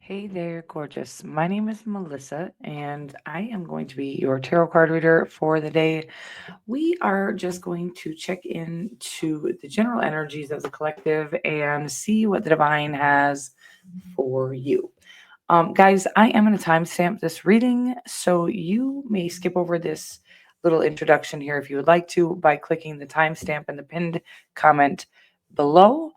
Hey there, gorgeous. My name is Melissa, and I am going to be your tarot card reader for the day. We are just going to check into the general energies of the collective and see what the divine has for you. Guys, I am going to timestamp this reading, so you may skip over this little introduction here if you would like to by clicking the timestamp in the pinned comment below.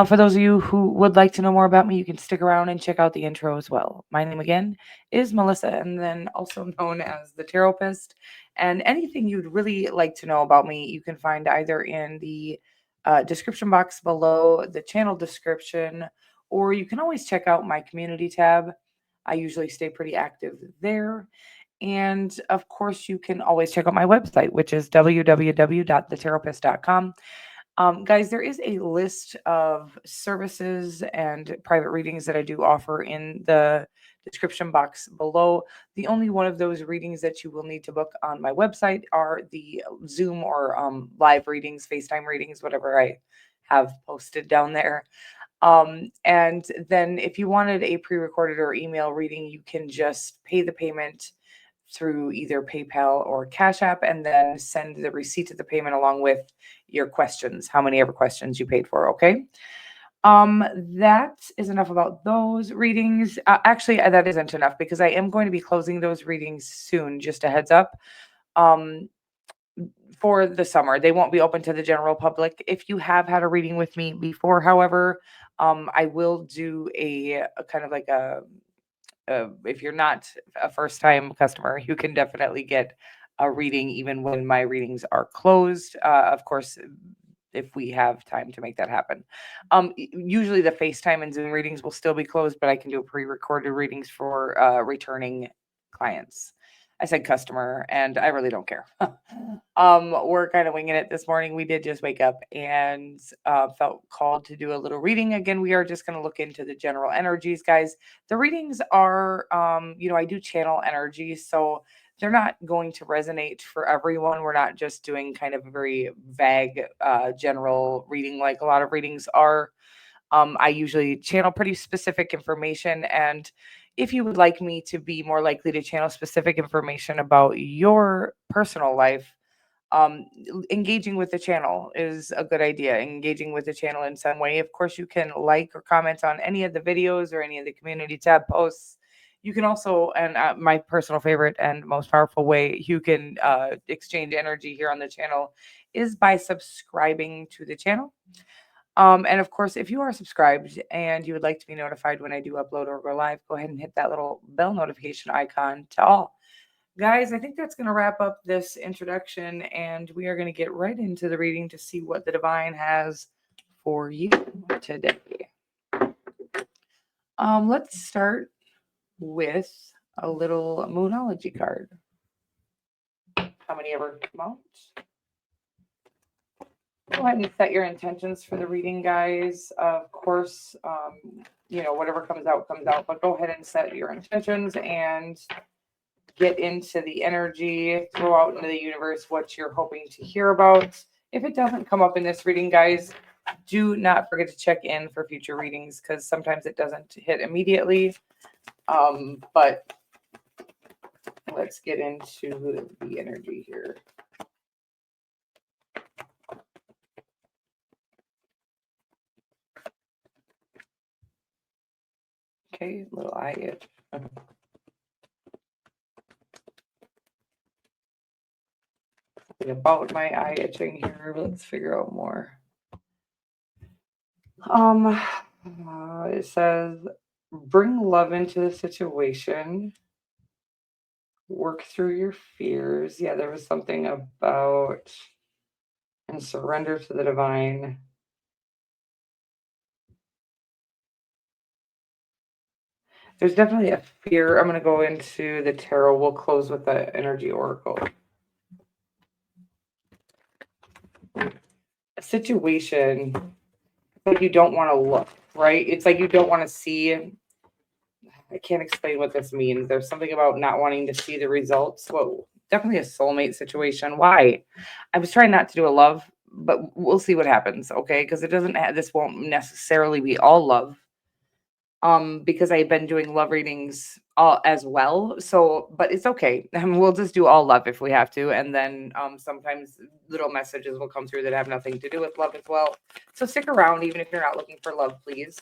For those of you who would like to know more about me, you can stick around and check out the intro as well. My name again is Melissa, and then also known as the Taropist. And anything you'd really like to know about me, you can find either in the description box below, the channel description, or you can always check out my community tab. I usually stay pretty active there. And of course, you can always check out my website, which is www.theterapist.com. Guys, there is a list of services and private readings that I do offer in the description box below. The only one of those readings that you will need to book on my website are the Zoom or live readings, FaceTime readings, whatever I have posted down there. And then if you wanted a pre-recorded or email reading, you can just pay the payment through either PayPal or Cash App and then send the receipt of the payment along with your questions, how many ever questions you paid for, okay? That is enough about those readings. Actually, that isn't enough because I am going to be closing those readings soon, just a heads up. Um, for the summer. They won't be open to the general public. If you have had a reading with me before, however, I will do a kind of like if you're not a first time customer, you can definitely get a reading even when my readings are closed. Of course, if we have time to make that happen. Usually the FaceTime and Zoom readings will still be closed, but I can do pre-recorded readings for returning clients. I said customer, and I really don't care. We're kind of winging it this morning. We did just wake up and felt called to do a little reading. Again, we are just going to look into the general energies, guys. The readings are, I do channel energies, so they're not going to resonate for everyone. We're not just doing kind of a very vague, general reading like a lot of readings are. I usually channel pretty specific information. And if you would like me to be more likely to channel specific information about your personal life, engaging with the channel is a good idea. Engaging with the channel in some way. Of course, you can like or comment on any of the videos or any of the community tab posts. You can also, and my personal favorite and most powerful way you can exchange energy here on the channel is by subscribing to the channel. And of course, if you are subscribed and you would like to be notified when I do upload or go live, go ahead and hit that little bell notification icon to all. Guys, I think that's going to wrap up this introduction, and we are going to get right into the reading to see what the divine has for you today. Let's start with a little Moonology card. How many ever come out? Go ahead and set your intentions for the reading, guys. Of course, whatever comes out, but go ahead and set your intentions and get into the energy, throw out into the universe what you're hoping to hear about. If it doesn't come up in this reading, guys, do not forget to check in for future readings because sometimes it doesn't hit immediately. But let's get into the energy here. Okay, little eye itch. About my eye itching here. Let's figure out more. It says, bring love into the situation. Work through your fears. Yeah, there was something about and surrender to the divine. There's definitely a fear. I'm going to go into the tarot. We'll close with the energy oracle. A situation like you don't want to look, right? It's like you don't want to see. I can't explain what this means. There's something about not wanting to see the results. Well, definitely a soulmate situation. Why? I was trying not to do a love, but we'll see what happens, okay? Because it doesn't this won't necessarily be all love. because I've been doing love readings all as well. So, but it's okay. We'll just do all love if we have to. And then sometimes little messages will come through that have nothing to do with love as well. So stick around, even if you're not looking for love, please.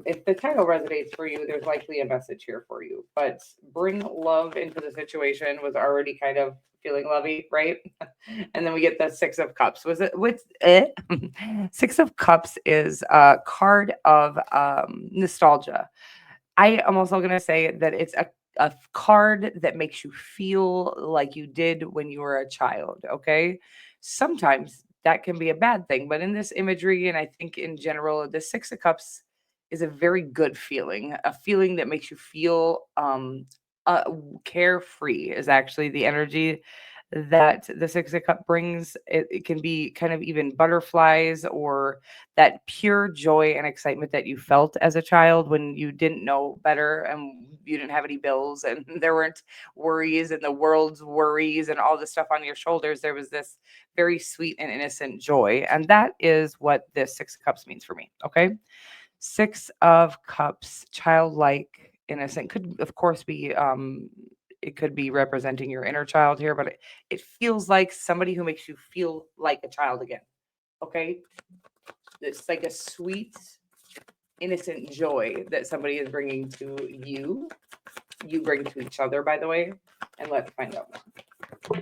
If the title resonates for you, there's likely a message here for you. But bring love into the situation was already kind of feeling lovey, right? And then we get the Six of Cups. Was it with it? Six of Cups is a card of nostalgia. I am also going to say that it's a card that makes you feel like you did when you were a child. Okay. Sometimes that can be a bad thing, but in this imagery, and I think in general, the Six of Cups is a very good feeling, a feeling that makes you feel carefree, is actually the energy that the Six of Cup brings. It can be kind of even butterflies or that pure joy and excitement that you felt as a child when you didn't know better and you didn't have any bills and there weren't worries and the world's worries and all the stuff on your shoulders. There was this very sweet and innocent joy. And that is what this Six of Cups means for me. Okay. Six of Cups, childlike, innocent, could of course be it could be representing your inner child here, but it feels like somebody who makes you feel like a child again. Okay? It's like a sweet, innocent joy that somebody is bringing to you. You bring to each other, by the way. And let's find out more.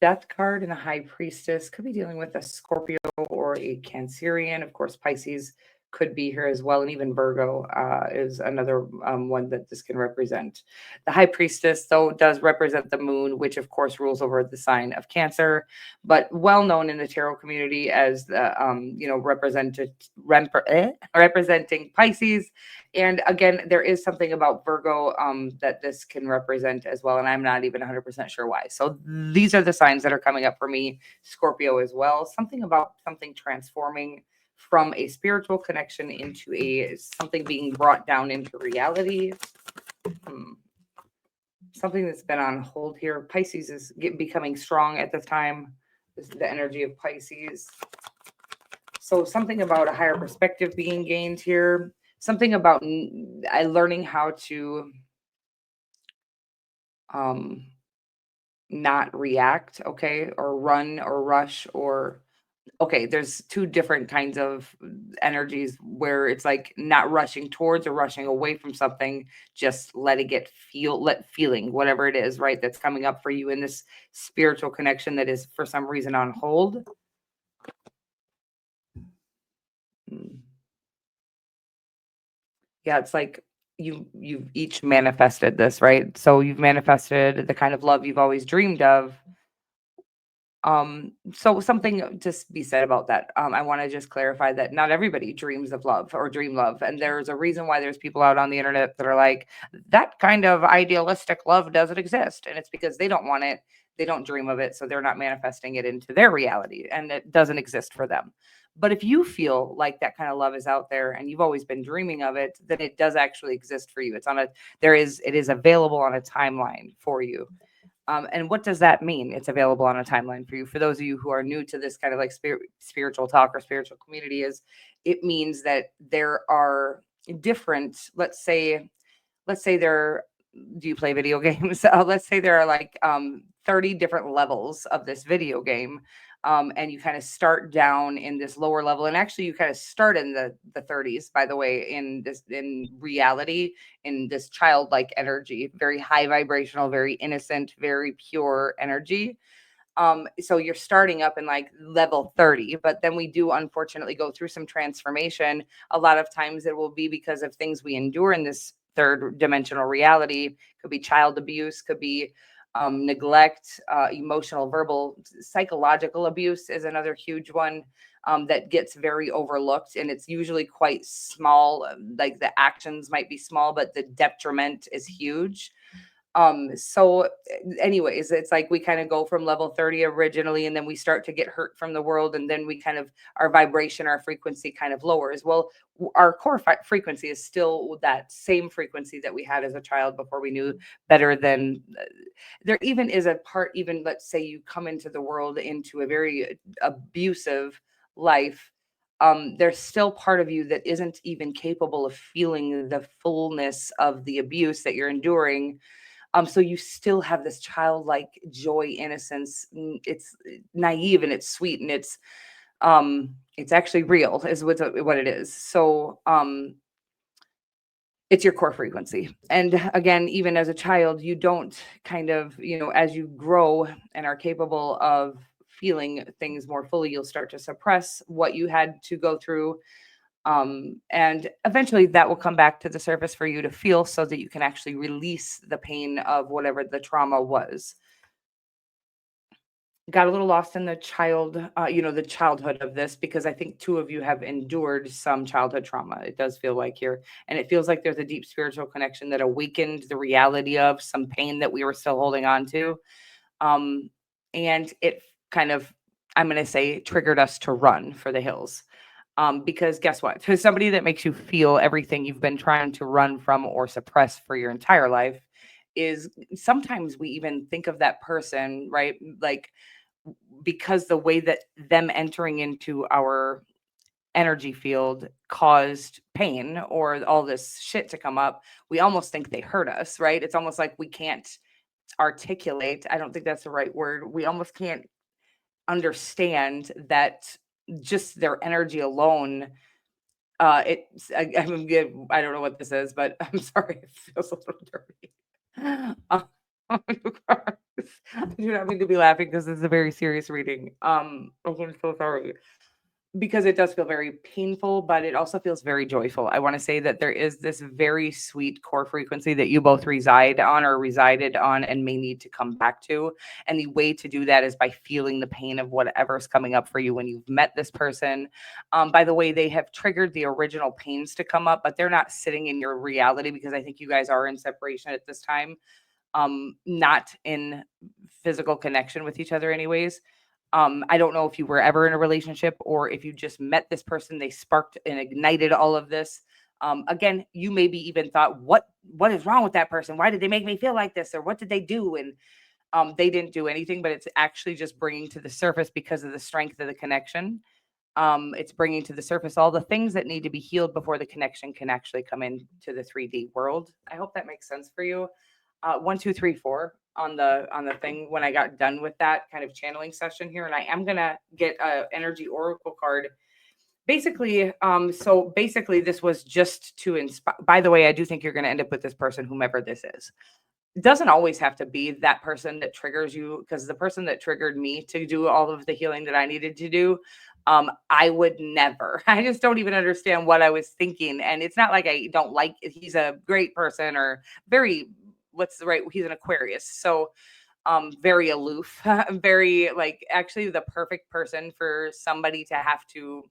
Death card and a High Priestess could be dealing with a Scorpio or a Cancerian. Of course, Pisces could be here as well, and even Virgo is another one that this can represent. The High Priestess, though, does represent the moon, which of course rules over the sign of Cancer, but well known in the tarot community as the representing Pisces. And again, there is something about Virgo that this can represent as well, and I'm not even 100% sure why. So these are the signs that are coming up for me. Scorpio as well. Something about something transforming from a spiritual connection into a something being brought down into reality. Hmm. Something that's been on hold here. Pisces is becoming strong at this time. This is the energy of Pisces. So something about a higher perspective being gained here. Something about learning how to um not react, okay, or run or rush or okay, there's two different kinds of energies where it's like not rushing towards or rushing away from something, just let it get let feeling whatever it is, right, that's coming up for you in this spiritual connection that is for some reason on hold. Mm. Yeah, it's like you've each manifested this, right? So you've manifested the kind of love you've always dreamed of. So something just be said about that. I want to just clarify that not everybody dreams of love or dream love. And there's a reason why there's people out on the internet that are like, that kind of idealistic love doesn't exist. And it's because they don't want it, they don't dream of it, so they're not manifesting it into their reality and it doesn't exist for them. But if you feel like that kind of love is out there and you've always been dreaming of it, then it does actually exist for you. It's on a it is available on a timeline for you. And what does that mean? It's available on a timeline for you. For those of you who are new to this kind of like spiritual talk or spiritual community, is it means that there are different. Let's say there. Do you play video games? Let's say there are like 30 different levels of this video game. And you kind of start down in this lower level, and actually, you kind of start in the 30s. By the way, in reality, in this childlike energy, very high vibrational, very innocent, very pure energy. So you're starting up in like level 30, but then we do unfortunately go through some transformation. A lot of times it will be because of things we endure in this third dimensional reality. Could be child abuse, could be neglect, emotional, verbal, psychological abuse is another huge one that gets very overlooked. And it's usually quite small. Like the actions might be small, but the detriment is huge. So anyways, it's like we kind of go from level 30 originally, and then we start to get hurt from the world, and then we kind of our vibration, our frequency kind of lowers. Well, our core frequency is still that same frequency that we had as a child before we knew better than there even is a part, even let's say you come into the world into a very abusive life. there's still part of you that isn't even capable of feeling the fullness of the abuse that you're enduring. So you still have this childlike joy, innocence. It's naive and it's sweet and it's actually real is what it is. So it's your core frequency. And again, even as a child, you don't kind of, as you grow and are capable of feeling things more fully, you'll start to suppress what you had to go through. And eventually that will come back to the surface for you to feel so that you can actually release the pain of whatever the trauma was. Got a little lost in the the childhood of this, because I think two of you have endured some childhood trauma. It does feel like here. And it feels like there's a deep spiritual connection that awakened the reality of some pain that we were still holding on to. Um, and it kind of, I'm going to say, triggered us to run for the hills. Because guess what? For somebody that makes you feel everything you've been trying to run from or suppress for your entire life, is sometimes we even think of that person, right? Like, because the way that them entering into our energy field caused pain or all this shit to come up, we almost think they hurt us, right? It's almost like we can't articulate. I don't think that's the right word. We almost can't understand that just their energy alone. I don't know what this is, but I'm sorry, it feels a little dirty. You guys, I do not mean to be laughing because this is a very serious reading. I'm so sorry, because it does feel very painful, but it also feels very joyful. I want to say that there is this very sweet core frequency that you both reside on or resided on and may need to come back to. And the way to do that is by feeling the pain of whatever's coming up for you when you've met this person. By the way, they have triggered the original pains to come up, but they're not sitting in your reality, because I think you guys are in separation at this time, not in physical connection with each other anyways. I don't know if you were ever in a relationship or if you just met this person, they sparked and ignited all of this. Again, you maybe even thought, what is wrong with that person? Why did they make me feel like this? Or what did they do? And they didn't do anything, but it's actually just bringing to the surface because of the strength of the connection. It's bringing to the surface all the things that need to be healed before the connection can actually come into the 3D world. I hope that makes sense for you. 1, 2, 3, 4 on the thing when I got done with that kind of channeling session here, and I am gonna get a energy oracle card. Basically, so basically, this was just to inspire. By the way, I do think you're gonna end up with this person, whomever this is. It doesn't always have to be that person that triggers you, because the person that triggered me to do all of the healing that I needed to do, I would never. I just don't even understand what I was thinking. And it's not like I don't like it. He's a great person, or very, he's an Aquarius. So very aloof, very like actually the perfect person for somebody to have to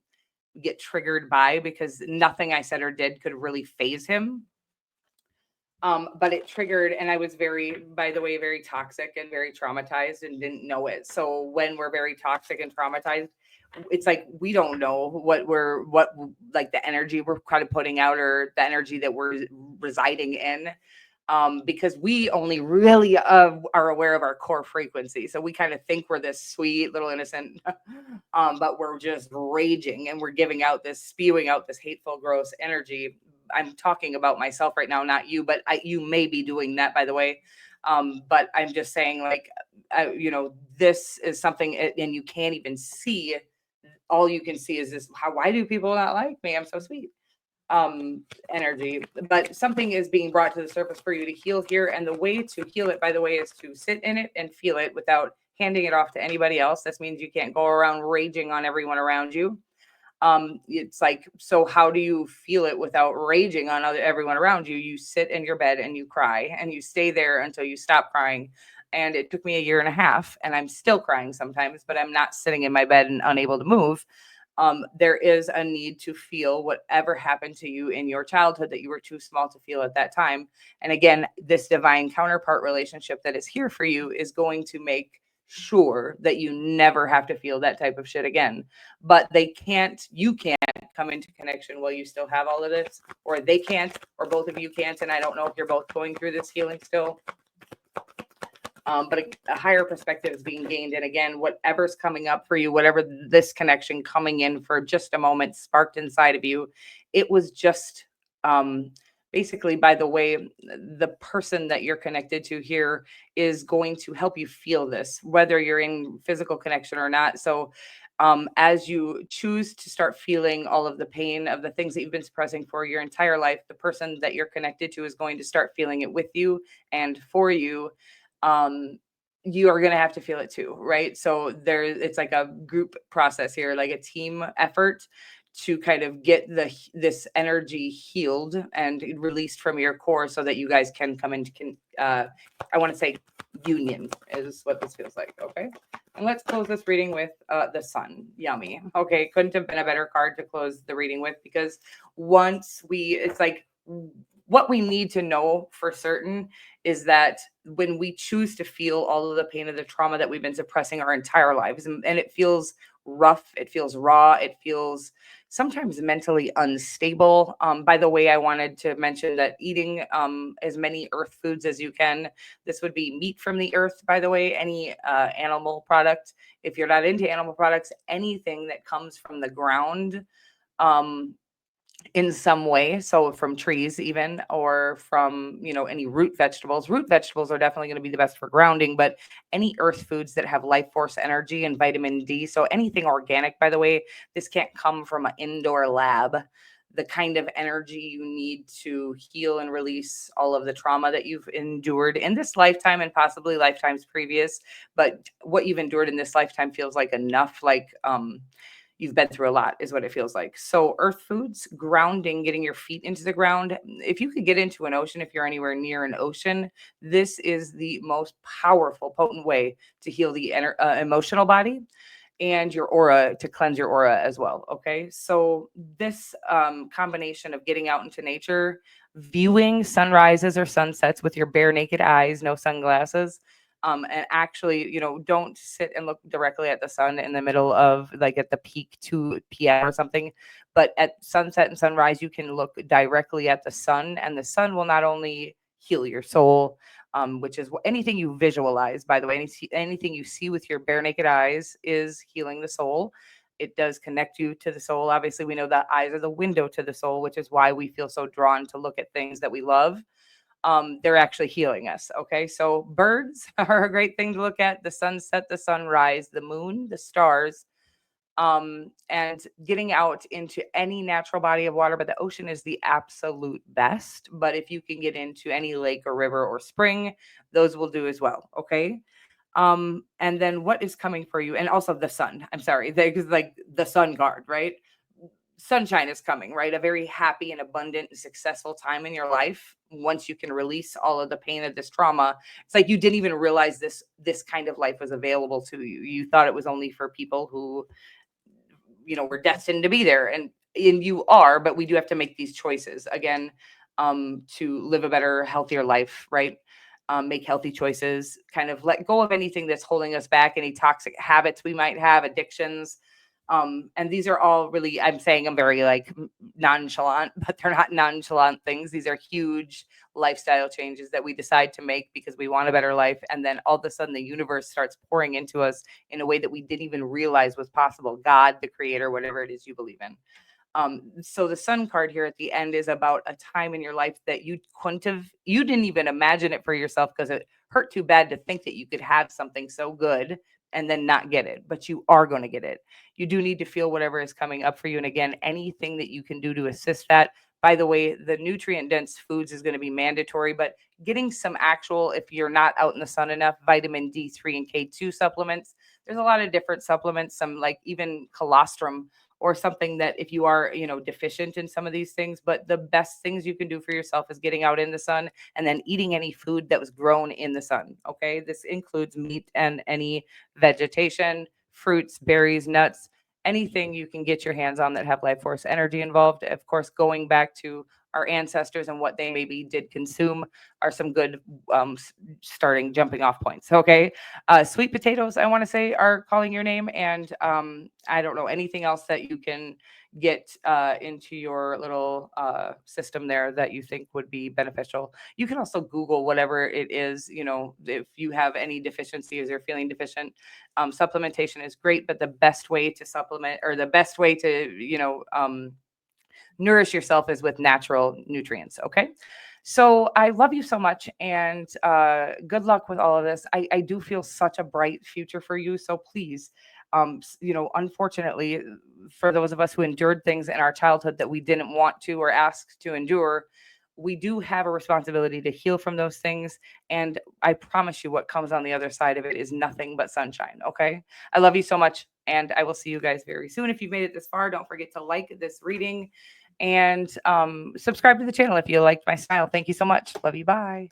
get triggered by, because nothing I said or did could really phase him. But it triggered, and I was very, by the way, very toxic and very traumatized and didn't know it. So when we're very toxic and traumatized, it's like we don't know what like the energy we're kind of putting out, or the energy that we're residing in, because we only really are aware of our core frequency. So we kind of think we're this sweet little innocent, but we're just raging and we're spewing out this hateful, gross energy. I'm talking about myself right now, not you, but you may be doing that, by the way. But I'm just saying, like, this is something, and you can't even see. All you can see is this. Why do people not like me? I'm so sweet. Energy, but something is being brought to the surface for you to heal here. And the way to heal it, by the way, is to sit in it and feel it without handing it off to anybody else. This means you can't go around raging on everyone around you. It's like, so how do you feel it without raging on everyone around you? You sit in your bed and you cry, and you stay there until you stop crying. And it took me 1.5 years, and I'm still crying sometimes, but I'm not sitting in my bed and unable to move. There is a need to feel whatever happened to you in your childhood that you were too small to feel at that time. And again, this divine counterpart relationship that is here for you is going to make sure that you never have to feel that type of shit again. But you can't come into connection while you still have all of this, or they can't, or both of you can't. And I don't know if you're both going through this healing still. but a higher perspective is being gained. And again, whatever's coming up for you, whatever this connection coming in for just a moment sparked inside of you, it was just um, basically, by the way, the person that you're connected to here is going to help you feel this, whether you're in physical connection or not. So, as you choose to start feeling all of the pain of the things that you've been suppressing for your entire life, the person that you're connected to is going to start feeling it with you and for you. um you are going to have to feel it too, right? So it's like a group process here, like a team effort to kind of get this energy healed and released from your core so that you guys can come into I want to say union is what this feels like. Okay, and let's close this reading with the sun. Yummy. Okay, couldn't have been a better card to close the reading with, because it's like what we need to know for certain is that when we choose to feel all of the pain of the trauma that we've been suppressing our entire lives, and it feels rough, it feels raw, it feels sometimes mentally unstable. By the way, I wanted to mention that eating as many earth foods as you can. This would be meat from the earth, by the way, any animal product. If you're not into animal products, anything that comes from the ground, um, in some way, so from trees even, or from any root vegetables are definitely going to be the best for grounding, but any earth foods that have life force energy and vitamin D, so anything organic, by the way, this can't come from an indoor lab. The kind of energy you need to heal and release all of the trauma that you've endured in this lifetime and possibly lifetimes previous, but what you've endured in this lifetime feels like enough, like you've been through a lot is what it feels like. So earth foods, grounding, getting your feet into the ground. If you could get into an ocean, if you're anywhere near an ocean, this is the most powerful, potent way to heal the emotional body and your aura, to cleanse your aura as well. Okay. So this combination of getting out into nature, viewing sunrises or sunsets with your bare naked eyes, no sunglasses, and actually, don't sit and look directly at the sun in the middle of, like, at the peak 2 p.m. or something, but at sunset and sunrise, you can look directly at the sun, and the sun will not only heal your soul, which is anything you visualize, by the way, anything you see with your bare naked eyes is healing the soul. It does connect you to the soul. Obviously, we know that eyes are the window to the soul, which is why we feel so drawn to look at things that we love. They're actually healing us. Okay. So birds are a great thing to look at: the sunset, the sunrise, the moon, the stars, and getting out into any natural body of water. But the ocean is the absolute best. But if you can get into any lake or river or spring, those will do as well. Okay. And then what is coming for you? And also the sun. I'm sorry, because like the sun card, right? Sunshine is coming, right? A very happy and abundant and successful time in your life once you can release all of the pain of this trauma. It's like you didn't even realize this kind of life was available to you. You thought it was only for people who we're destined to be there, and you are, but we do have to make these choices again, to live a better, healthier life, right? Make healthy choices, kind of let go of anything that's holding us back, any toxic habits we might have, addictions. And these are all really, I'm saying I'm very like nonchalant, but they're not nonchalant things. These are huge lifestyle changes that we decide to make because we want a better life. And then all of a sudden the universe starts pouring into us in a way that we didn't even realize was possible. God, the creator, whatever it is you believe in. So the sun card here at the end is about a time in your life that you didn't even imagine it for yourself because it hurt too bad to think that you could have something so good and then not get it, but you are going to get it. You do need to feel whatever is coming up for you. And again, anything that you can do to assist that. By the way, the nutrient dense foods is going to be mandatory, but getting some actual, if you're not out in the sun enough, vitamin D3 and K2 supplements. There's a lot of different supplements, some like even colostrum or something, that if you are, deficient in some of these things, but the best things you can do for yourself is getting out in the sun and then eating any food that was grown in the sun. Okay. This includes meat and any vegetation, fruits, berries, nuts, anything you can get your hands on that have life force energy involved. Of course, going back to our ancestors and what they maybe did consume are some good starting jumping off points. Okay. Sweet potatoes, I want to say, are calling your name. And I don't know anything else that you can get into your little system there that you think would be beneficial. You can also Google whatever it is, if you have any deficiencies or feeling deficient. Supplementation is great, but the best way to supplement, or the best way to, nourish yourself is with natural nutrients. Okay. So I love you so much, and good luck with all of this. I do feel such a bright future for you. So please, unfortunately, for those of us who endured things in our childhood that we didn't want to or asked to endure, we do have a responsibility to heal from those things. And I promise you, what comes on the other side of it is nothing but sunshine. Okay. I love you so much. And I will see you guys very soon. If you've made it this far, don't forget to like this reading and subscribe to the channel if you liked my style. Thank you so much. Love you. Bye.